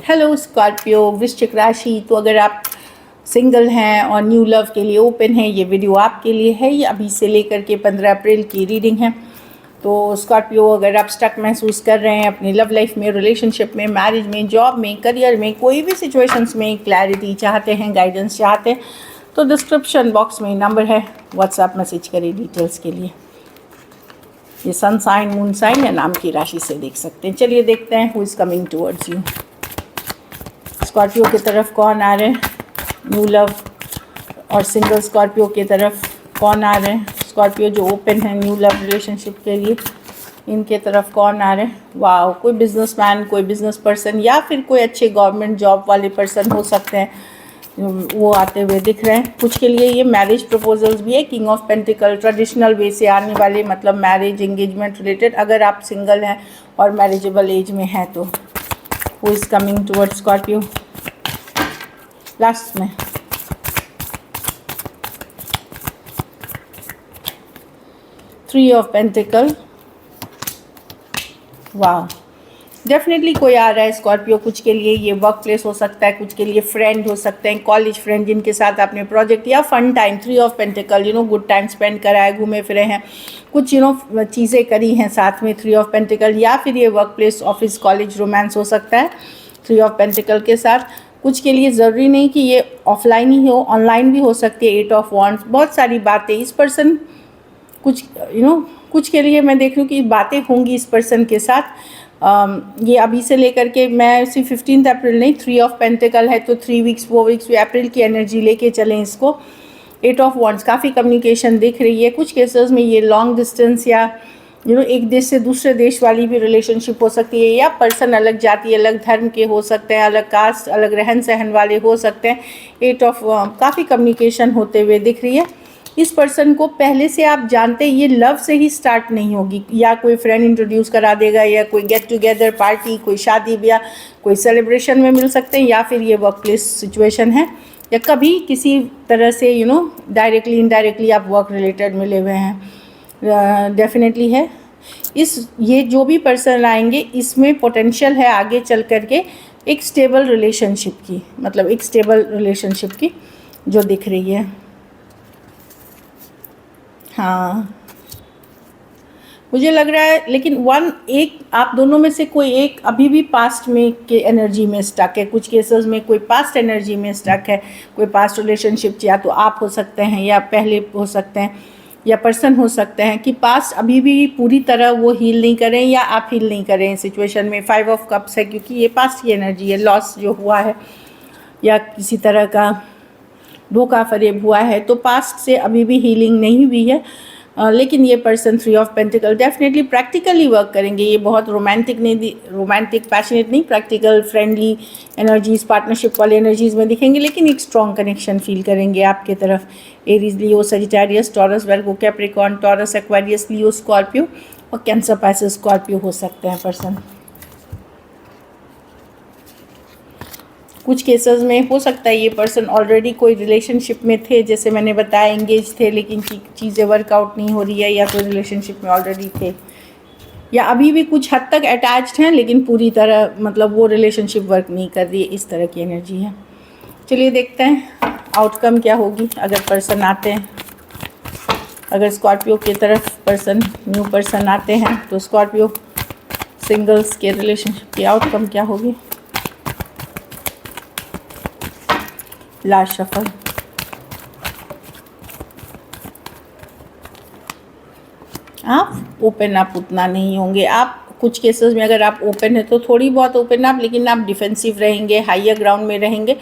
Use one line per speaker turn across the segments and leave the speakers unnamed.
Hello Scorpio वृश्चिक राशि। तो अगर आप सिंगल हैं और न्यू लव के लिए ओपन हैं, ये वीडियो आपके लिए है। ये अभी से लेकर के 15 अप्रैल की रीडिंग है। तो स्कॉर्पियो, अगर आप स्टक महसूस कर रहे हैं अपनी लव लाइफ में, रिलेशनशिप में, मैरिज में, जॉब में, करियर में, कोई भी सिचुएशंस में क्लैरिटी चाहते हैं, गाइडेंस चाहते हैं, तो डिस्क्रिप्शन बॉक्स में नंबर है, व्हाट्सएप मैसेज करिए डिटेल्स के लिए। ये सन साइन, मून साइन या नाम की राशि से देख सकते हैं। चलिए देखते हैं who is coming towards you. Scorpio की तरफ कौन आ रहे हैं, न्यू लव और सिंगल स्कॉर्पियो की तरफ कौन आ रहे हैं। स्कॉर्पियो जो ओपन है न्यू लव रिलेशनशिप के लिए, इनके तरफ कौन आ रहे हैं। वाह, कोई बिजनेसमैन, कोई बिजनेस पर्सन या फिर कोई अच्छे गवर्नमेंट जॉब वाले पर्सन हो सकते हैं, वो आते हुए दिख रहे हैं। कुछ के लिए ये मैरिज प्रपोजल्स भी है। King of pentacle, traditional way से आने वाले, मतलब मैरिज एंगेजमेंट रिलेटेड। अगर आप सिंगल हैं और मैरिजेबल एज में हैं तो who is coming towards Scorpio. Last में थ्री ऑफ पेंटिकल। वाह, डेफिनेटली कोई आ रहा है स्कॉर्पियो। कुछ के लिए ये वर्क प्लेस हो सकता है, कुछ के लिए फ्रेंड हो सकते हैं, कॉलेज फ्रेंड जिनके साथ आपने प्रोजेक्ट या फन टाइम, थ्री ऑफ पेंटिकल, गुड टाइम स्पेंड करा है, घूमे फिरे हैं, कुछ चीज़ें करी हैं साथ में, थ्री ऑफ पेंटिकल। या फिर ये work place, office, college, romance हो सकता है थ्री ऑफ पेंटिकल के साथ। कुछ के लिए ज़रूरी नहीं कि ये ऑफलाइन ही हो, ऑनलाइन भी हो सकती है। एट ऑफ वॉन्ड्स, बहुत सारी बातें इस पर्सन, कुछ कुछ के लिए मैं देख रही हूँ कि बातें होंगी इस पर्सन के साथ। ये अभी से लेकर के, मैं सिर्फ 15 अप्रैल नहीं, थ्री ऑफ पेंटिकल है तो 3 वीक्स 4 वीक्स अप्रैल की एनर्जी लेके चलें इसको। एट ऑफ वॉन्ड्स, काफ़ी कम्युनिकेशन दिख रही है। कुछ केसेस में ये लॉन्ग डिस्टेंस या एक देश से दूसरे देश वाली भी रिलेशनशिप हो सकती है, या पर्सन अलग जाति, अलग धर्म के हो सकते हैं, अलग कास्ट, अलग रहन सहन वाले हो सकते हैं। एट ऑफ काफ़ी कम्युनिकेशन होते हुए दिख रही है। इस पर्सन को पहले से आप जानते हैं, ये लव से ही स्टार्ट नहीं होगी, या कोई फ्रेंड इंट्रोड्यूस करा देगा, या कोई गेट टुगेदर पार्टी, कोई शादी ब्याह, कोई सेलिब्रेशन में मिल सकते हैं, या फिर ये वर्क प्लेस सिचुएशन है, या कभी किसी तरह से डायरेक्टली इनडायरेक्टली आप वर्क रिलेटेड मिले हुए हैं। डेफिनेटली है। ये जो भी पर्सन आएंगे इसमें पोटेंशियल है आगे चल कर के एक स्टेबल रिलेशनशिप की, मतलब एक स्टेबल रिलेशनशिप की जो दिख रही है। हाँ, मुझे लग रहा है, लेकिन एक आप दोनों में से कोई एक अभी भी पास्ट में के एनर्जी में स्टक है। कुछ केसेस में कोई पास्ट एनर्जी में स्टक है, कोई पास्ट रिलेशनशिप, या तो आप हो सकते हैं या पहले हो सकते हैं, या पर्सन हो सकते हैं कि पास्ट अभी भी पूरी तरह वो हील नहीं करें, या आप हील नहीं करें इस सिचुएशन में। 5 ऑफ कप्स है, क्योंकि ये पास्ट की एनर्जी है। लॉस जो हुआ है या किसी तरह का धोखा फरेब हुआ है, तो पास्ट से अभी भी हीलिंग नहीं हुई है। लेकिन ये person three of pentacle definitely practically work करेंगे। ये बहुत रोमांटिक नहीं, रोमांटिक पैशनेट नहीं, प्रैक्टिकल फ्रेंडली एनर्जीज़, पार्टनरशिप वाली एनर्जीज़ में दिखेंगे, लेकिन एक स्ट्रॉन्ग कनेक्शन फील करेंगे आपके तरफ। एरीज, लियो, सजिटेरियस, टॉरस, वर्गो, कैप्रिकॉर्न, टॉरस, एक्वेरियस, लियो, स्कॉर्पियो और कैंसर, पाइसेस, स्कॉर्पियो हो सकते हैं पर्सन। कुछ केसेस में हो सकता है ये पर्सन ऑलरेडी कोई रिलेशनशिप में थे, जैसे मैंने बताया एंगेज थे, लेकिन चीज़ें वर्कआउट नहीं हो रही है, या कोई रिलेशनशिप में ऑलरेडी थे, या अभी भी कुछ हद तक अटैच्ड हैं लेकिन पूरी तरह, मतलब वो रिलेशनशिप वर्क नहीं कर रही है। इस तरह की एनर्जी है। चलिए देखते हैं आउटकम क्या होगी अगर पर्सन आते हैं। अगर स्कॉर्पियो की तरफ पर्सन, न्यू पर्सन आते हैं, तो स्कॉर्पियो सिंगल्स के रिलेशनशिप की आउटकम क्या होगी। Last shuffle. आप ओपन अप उतना नहीं होंगे। आप कुछ केसेस में अगर आप ओपन है तो थोड़ी बहुत ओपन अप, लेकिन आप डिफेंसिव रहेंगे, हाइयर ग्राउंड में रहेंगे,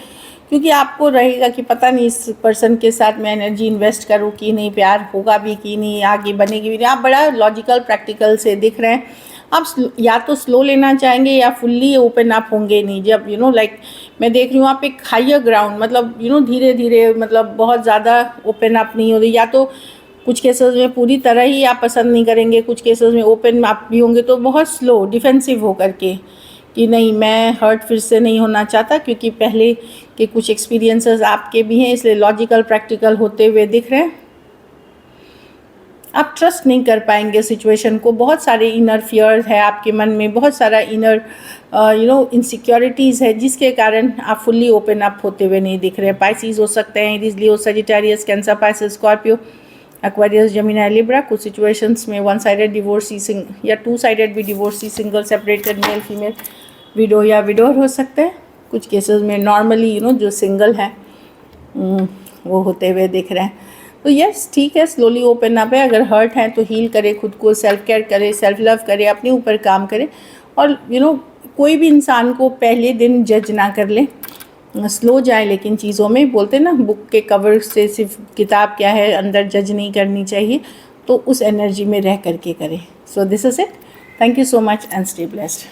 क्योंकि आपको रहेगा कि पता नहीं इस पर्सन के साथ मैं एनर्जी इन्वेस्ट करूँ कि नहीं, प्यार होगा भी कि नहीं, आगे बनेगी भी नहीं। आप बड़ा लॉजिकल प्रैक्टिकल से दिख रहे हैं। आप या तो स्लो लेना चाहेंगे या फुल्ली ओपन अप होंगे नहीं। जब लाइक मैं देख रही हूँ आप एक हाइयर ग्राउंड, मतलब धीरे धीरे, मतलब बहुत ज़्यादा ओपन अप नहीं हो रही। या तो कुछ केसेस में पूरी तरह ही आप पसंद नहीं करेंगे, कुछ केसेस में ओपन अप भी होंगे तो बहुत स्लो, डिफेंसिव होकर के कि नहीं, मैं हर्ट फिर से नहीं होना चाहता, क्योंकि पहले के कुछ एक्सपीरियंसेस आपके भी हैं, इसलिए लॉजिकल प्रैक्टिकल होते हुए दिख रहे हैं। आप ट्रस्ट नहीं कर पाएंगे सिचुएशन को, बहुत सारे इनर फियर्स है आपके मन में, बहुत सारा इनर इनसिक्योरिटीज़ है जिसके कारण आप फुल्ली ओपन अप होते हुए नहीं दिख रहे। पाइसिस हो सकते हैं, Aries, Leo, Sagittarius, Cancer, Pisces, Scorpio, Aquarius, Gemini, Libra. कुछ सिचुएशंस में वन साइडेड डिवोर्सी या टू साइडेड भी divorcee, single, separated, male female, widow या विडोर हो सकते हैं। कुछ केसेस में नॉर्मली जो सिंगल है वो होते हुए दिख रहे हैं। तो यस, ठीक है, स्लोली ओपन अप है। अगर हर्ट है तो हील करे खुद को, सेल्फ केयर करे, सेल्फ लव करे, अपने ऊपर काम करे। और कोई भी इंसान को पहले दिन जज ना कर ले, स्लो जाए लेकिन चीज़ों में। बोलते ना, बुक के कवर से सिर्फ किताब क्या है अंदर जज नहीं करनी चाहिए, तो उस एनर्जी में रह करके करें। So this is it. Thank you so much and stay blessed.